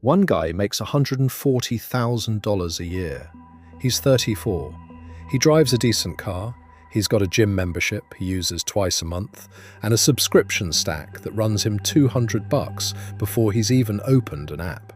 One guy makes $140,000 a year. He's 34. He drives a decent car. He's got a gym membership he uses twice a month and a subscription stack that runs him $200 before he's even opened an app.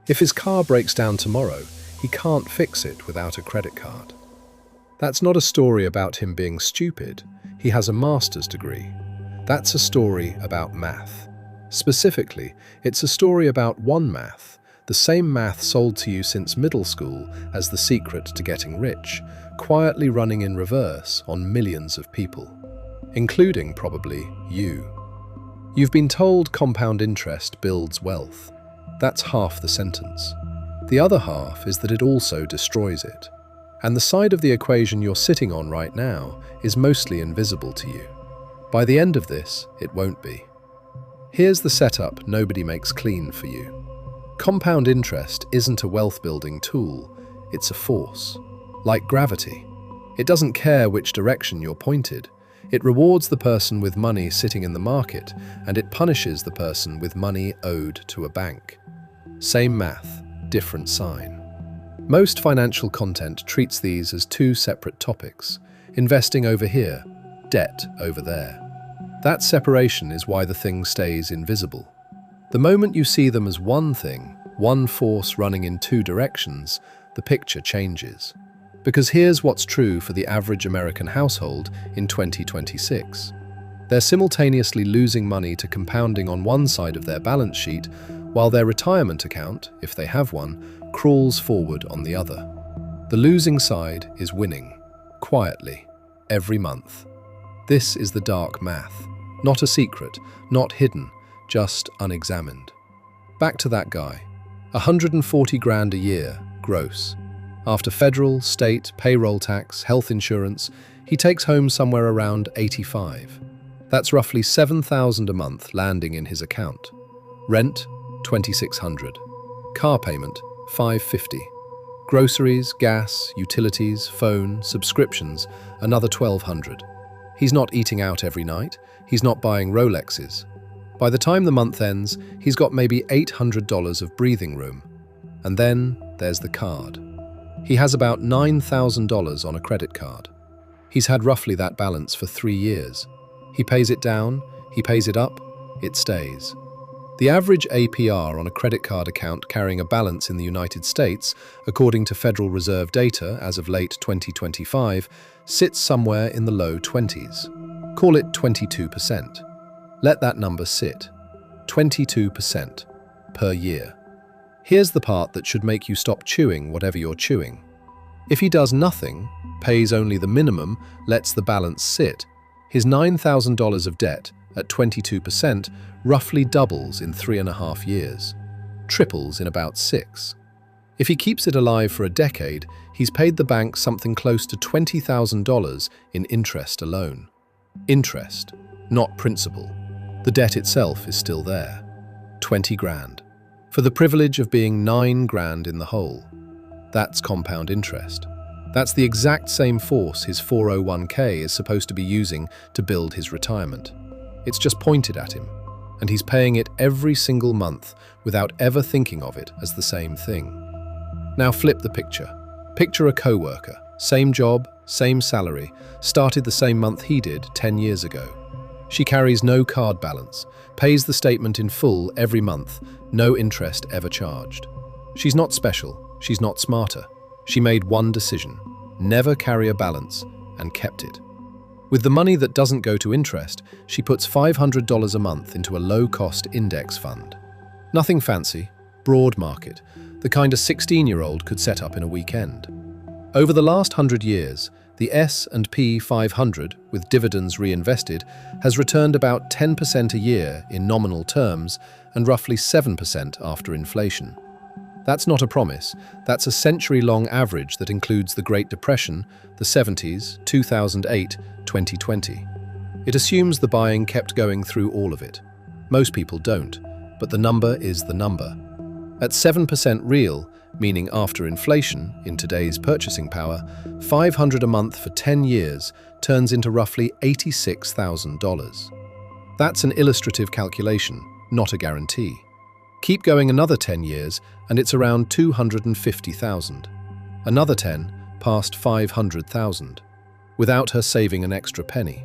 If his car breaks down tomorrow, he can't fix it without a credit card. That's not a story about him being stupid. He has a master's degree. That's a story about math. Specifically, it's a story about one math, the same math sold to you since middle school as the secret to getting rich, quietly running in reverse on millions of people, including probably you. You've been told compound interest builds wealth. That's half the sentence. The other half is that it also destroys it. And the side of the equation you're sitting on right now is mostly invisible to you. By the end of this, it won't be. Here's the setup nobody makes clean for you. Compound interest isn't a wealth-building tool, it's a force. Like gravity. It doesn't care which direction you're pointed. It rewards the person with money sitting in the market, and it punishes the person with money owed to a bank. Same math, different sign. Most financial content treats these as two separate topics, investing over here, debt over there. That separation is why the thing stays invisible. The moment you see them as one thing, one force running in two directions, the picture changes. Because here's what's true for the average American household in 2026. They're simultaneously losing money to compounding on one side of their balance sheet, while their retirement account, if they have one, crawls forward on the other. The losing side is winning, quietly, every month. This is the dark math. Not a secret, not hidden, just unexamined. Back to that guy. 140 grand a year, gross. After federal, state, payroll tax, health insurance, he takes home somewhere around 85. That's roughly 7,000 a month landing in his account. Rent, 2,600. Car payment, 550. Groceries, gas, utilities, phone, subscriptions, another 1,200. He's not eating out every night. He's not buying Rolexes. By the time the month ends, he's got maybe $800 of breathing room. And then there's the card. He has about $9,000 on a credit card. He's had roughly that balance for 3 years. He pays it down, he pays it up, it stays. The average APR on a credit card account carrying a balance in the United States, according to Federal Reserve data as of late 2025, sits somewhere in the low 20s. Call it 22%. Let that number sit. 22% per year. Here's the part that should make you stop chewing whatever you're chewing. If he does nothing, pays only the minimum, lets the balance sit, his $9,000 of debt at 22% roughly doubles in 3.5 years, triples in about 6. If he keeps it alive for a decade, he's paid the bank something close to $20,000 in interest alone. Interest, not principal. The debt itself is still there. 20 grand. For the privilege of being 9 grand in the hole. That's compound interest. That's the exact same force his 401k is supposed to be using to build his retirement. It's just pointed at him, and he's paying it every single month without ever thinking of it as the same thing. Now flip the picture. Picture a co-worker, same job, same salary, started the same month he did 10 years ago. She carries no card balance, pays the statement in full every month, no interest ever charged. She's not special, she's not smarter. She made one decision, never carry a balance, and kept it. With the money that doesn't go to interest, she puts $500 a month into a low-cost index fund. Nothing fancy, broad market, the kind a 16-year-old could set up in a weekend. Over the last 100 years, the S&P 500, with dividends reinvested, has returned about 10% a year in nominal terms and roughly 7% after inflation. That's not a promise, that's a century-long average that includes the Great Depression, the 70s, 2008, 2020. It assumes the buying kept going through all of it. Most people don't, but the number is the number. At 7% real, meaning after inflation, in today's purchasing power, $500 a month for 10 years turns into roughly $86,000. That's an illustrative calculation, not a guarantee. Keep going another 10 years and it's around 250,000. Another 10 past 500,000, without her saving an extra penny.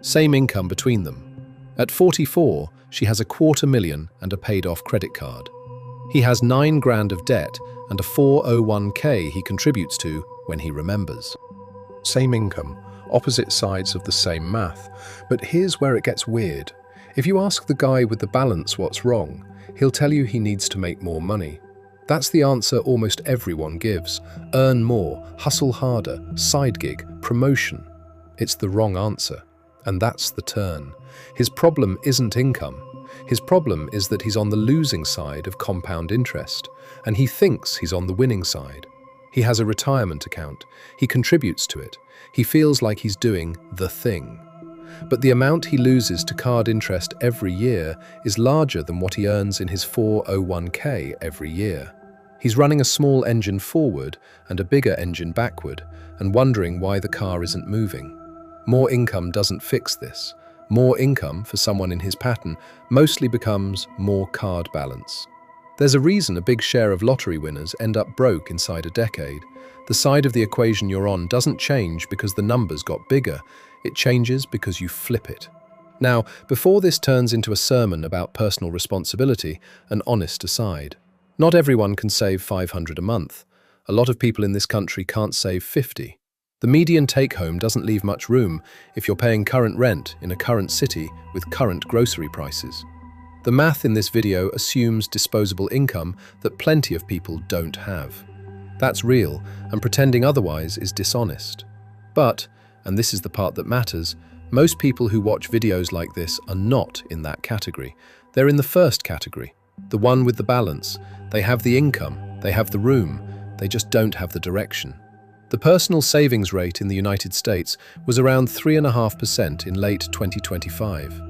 Same income between them. At 44, she has $250,000 and a paid-off credit card. He has 9 grand of debt and a 401k he contributes to when he remembers. Same income, opposite sides of the same math. But here's where it gets weird. If you ask the guy with the balance what's wrong, he'll tell you he needs to make more money. That's the answer almost everyone gives. Earn more, hustle harder, side gig, promotion. It's the wrong answer. And that's the turn. His problem isn't income. His problem is that he's on the losing side of compound interest, and he thinks he's on the winning side. He has a retirement account. He contributes to it. He feels like he's doing the thing. But the amount he loses to card interest every year is larger than what he earns in his 401k every year. He's running a small engine forward and a bigger engine backward, and wondering why the car isn't moving. More income doesn't fix this. More income, for someone in his pattern, mostly becomes more card balance. There's a reason a big share of lottery winners end up broke inside a decade. The side of the equation you're on doesn't change because the numbers got bigger. It changes because you flip it. Now, before this turns into a sermon about personal responsibility, an honest aside. Not everyone can save $500 a month. A lot of people in this country can't save $50. The median take-home doesn't leave much room if you're paying current rent in a current city with current grocery prices. The math in this video assumes disposable income that plenty of people don't have. That's real, and pretending otherwise is dishonest. But, and this is the part that matters, most people who watch videos like this are not in that category. They're in the first category, the one with the balance. They have the income, they have the room, they just don't have the direction. The personal savings rate in the United States was around 3.5% in late 2025.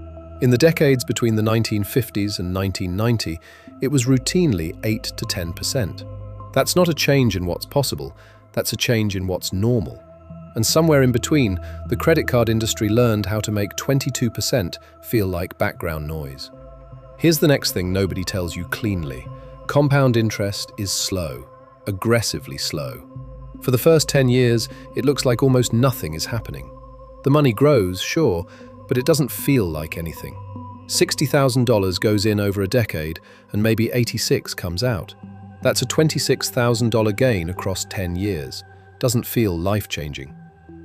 In the decades between the 1950s and 1990, it was routinely 8 to 10%. That's not a change in what's possible, that's a change in what's normal. And somewhere in between, the credit card industry learned how to make 22% feel like background noise. Here's the next thing nobody tells you cleanly. Compound interest is slow, aggressively slow. For the first 10 years, it looks like almost nothing is happening. The money grows, sure, but it doesn't feel like anything. $60,000 goes in over a decade, and maybe $86,000 comes out. That's a $26,000 gain across 10 years. Doesn't feel life-changing.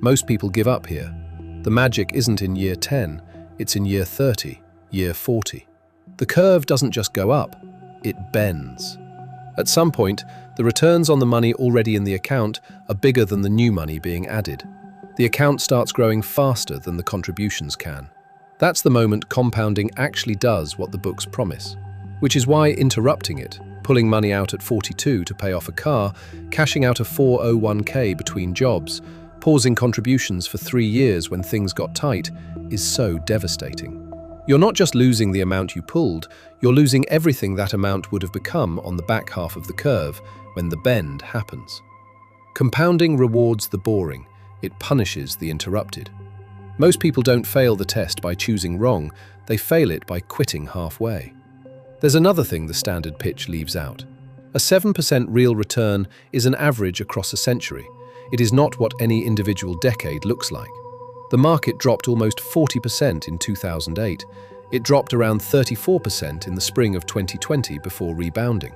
Most people give up here. The magic isn't in year 10, it's in year 30, year 40. The curve doesn't just go up, it bends. At some point, the returns on the money already in the account are bigger than the new money being added. The account starts growing faster than the contributions can. That's the moment compounding actually does what the books promise. Which is why interrupting it, pulling money out at 42 to pay off a car, cashing out a 401k between jobs, pausing contributions for 3 years when things got tight, is so devastating. You're not just losing the amount you pulled, you're losing everything that amount would have become on the back half of the curve when the bend happens. Compounding rewards the boring, it punishes the interrupted. Most people don't fail the test by choosing wrong, they fail it by quitting halfway. There's another thing the standard pitch leaves out. A 7% real return is an average across a century. It is not what any individual decade looks like. The market dropped almost 40% in 2008. It dropped around 34% in the spring of 2020 before rebounding.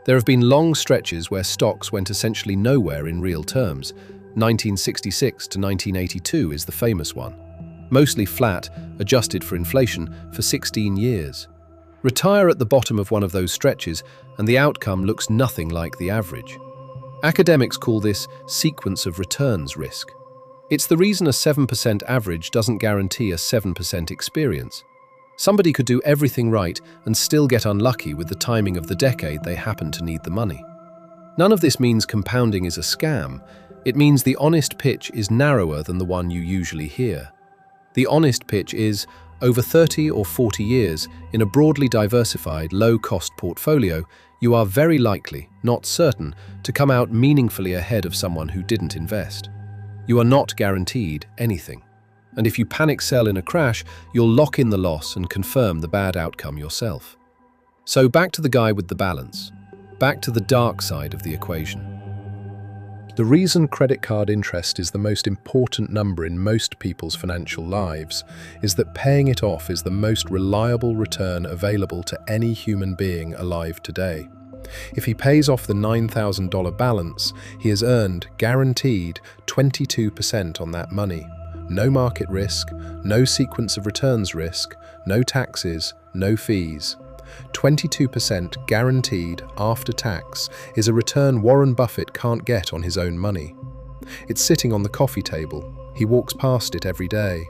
There have been long stretches where stocks went essentially nowhere in real terms. 1966 to 1982 is the famous one. Mostly flat, adjusted for inflation, for 16 years. Retire at the bottom of one of those stretches, and the outcome looks nothing like the average. Academics call this sequence of returns risk. It's the reason a 7% average doesn't guarantee a 7% experience. Somebody could do everything right and still get unlucky with the timing of the decade they happen to need the money. None of this means compounding is a scam. It means the honest pitch is narrower than the one you usually hear. The honest pitch is, over 30 or 40 years, in a broadly diversified, low-cost portfolio, you are very likely, not certain, to come out meaningfully ahead of someone who didn't invest. You are not guaranteed anything. And if you panic sell in a crash, you'll lock in the loss and confirm the bad outcome yourself. So back to the guy with the balance. Back to the dark side of the equation. The reason credit card interest is the most important number in most people's financial lives is that paying it off is the most reliable return available to any human being alive today. If he pays off the $9,000 balance, he has earned, guaranteed, 22% on that money. No market risk, no sequence of returns risk, no taxes, no fees. 22% guaranteed after tax is a return Warren Buffett can't get on his own money. It's sitting on the coffee table. He walks past it every day.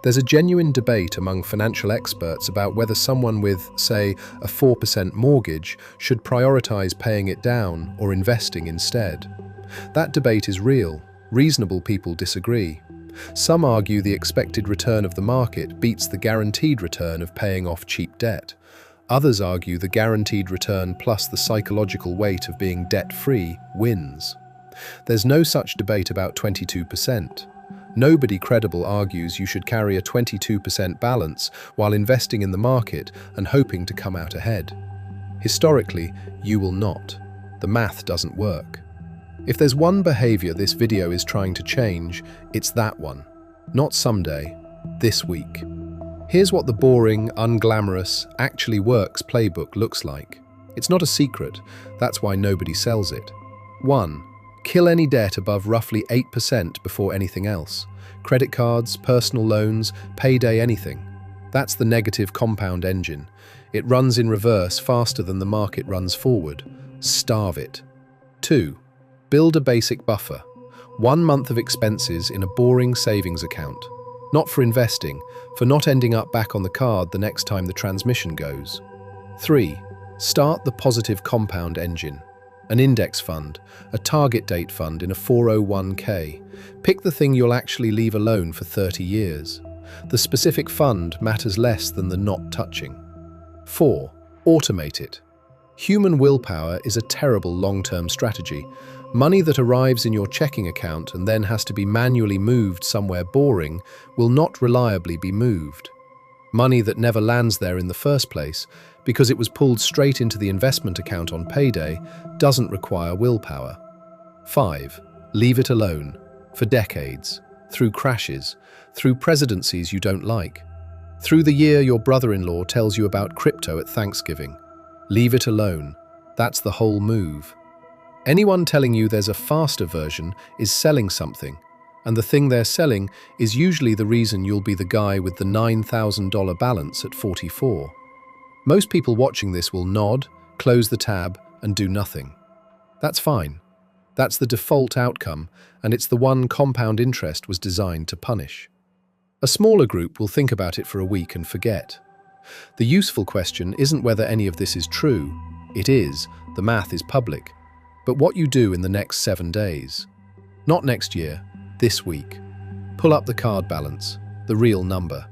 There's a genuine debate among financial experts about whether someone with, say, a 4% mortgage should prioritize paying it down or investing instead. That debate is real. Reasonable people disagree. Some argue the expected return of the market beats the guaranteed return of paying off cheap debt. Others argue the guaranteed return plus the psychological weight of being debt-free wins. There's no such debate about 22%. Nobody credible argues you should carry a 22% balance while investing in the market and hoping to come out ahead. Historically, you will not. The math doesn't work. If there's one behavior this video is trying to change, it's that one. Not someday, this week. Here's what the boring, unglamorous, actually works playbook looks like. It's not a secret, that's why nobody sells it. 1. Kill any debt above roughly 8% before anything else. Credit cards, personal loans, payday, anything. That's the negative compound engine. It runs in reverse faster than the market runs forward. Starve it. 2. Build a basic buffer. 1 month of expenses in a boring savings account. Not for investing, for not ending up back on the card the next time the transmission goes. 3. Start the positive compound engine. An index fund, a target date fund in a 401k. Pick the thing you'll actually leave alone for 30 years. The specific fund matters less than the not touching. 4. Automate it. Human willpower is a terrible long-term strategy. Money that arrives in your checking account and then has to be manually moved somewhere boring will not reliably be moved. Money that never lands there in the first place, because it was pulled straight into the investment account on payday, doesn't require willpower. 5. Leave it alone. For decades. Through crashes. Through presidencies you don't like. Through the year your brother-in-law tells you about crypto at Thanksgiving. Leave it alone. That's the whole move. Anyone telling you there's a faster version is selling something, and the thing they're selling is usually the reason you'll be the guy with the $9,000 balance at 44. Most people watching this will nod, close the tab, and do nothing. That's fine. That's the default outcome, and it's the one compound interest was designed to punish. A smaller group will think about it for a week and forget. The useful question isn't whether any of this is true. It is. The math is public. But what you do in the next 7 days. Not next year, this week. Pull up the card balance, the real number.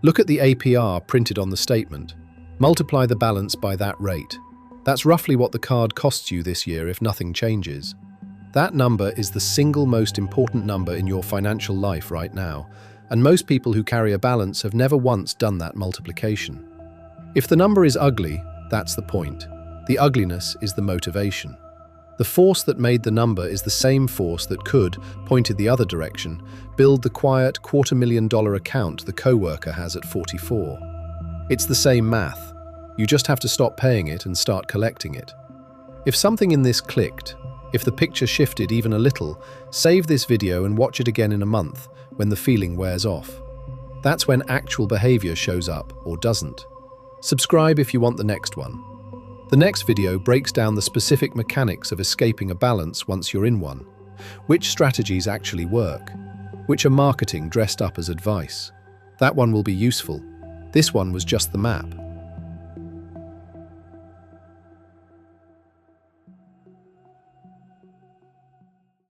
Look at the APR printed on the statement. Multiply the balance by that rate. That's roughly what the card costs you this year if nothing changes. That number is the single most important number in your financial life right now, and most people who carry a balance have never once done that multiplication. If the number is ugly, that's the point. The ugliness is the motivation. The force that made the number is the same force that could, pointed the other direction, build the quiet $250,000 account the coworker has at 44. It's the same math. You just have to stop paying it and start collecting it. If something in this clicked, if the picture shifted even a little, save this video and watch it again in a month when the feeling wears off. That's when actual behavior shows up or doesn't. Subscribe if you want the next one. The next video breaks down the specific mechanics of escaping a balance once you're in one. Which strategies actually work? Which are marketing dressed up as advice? That one will be useful. This one was just the map.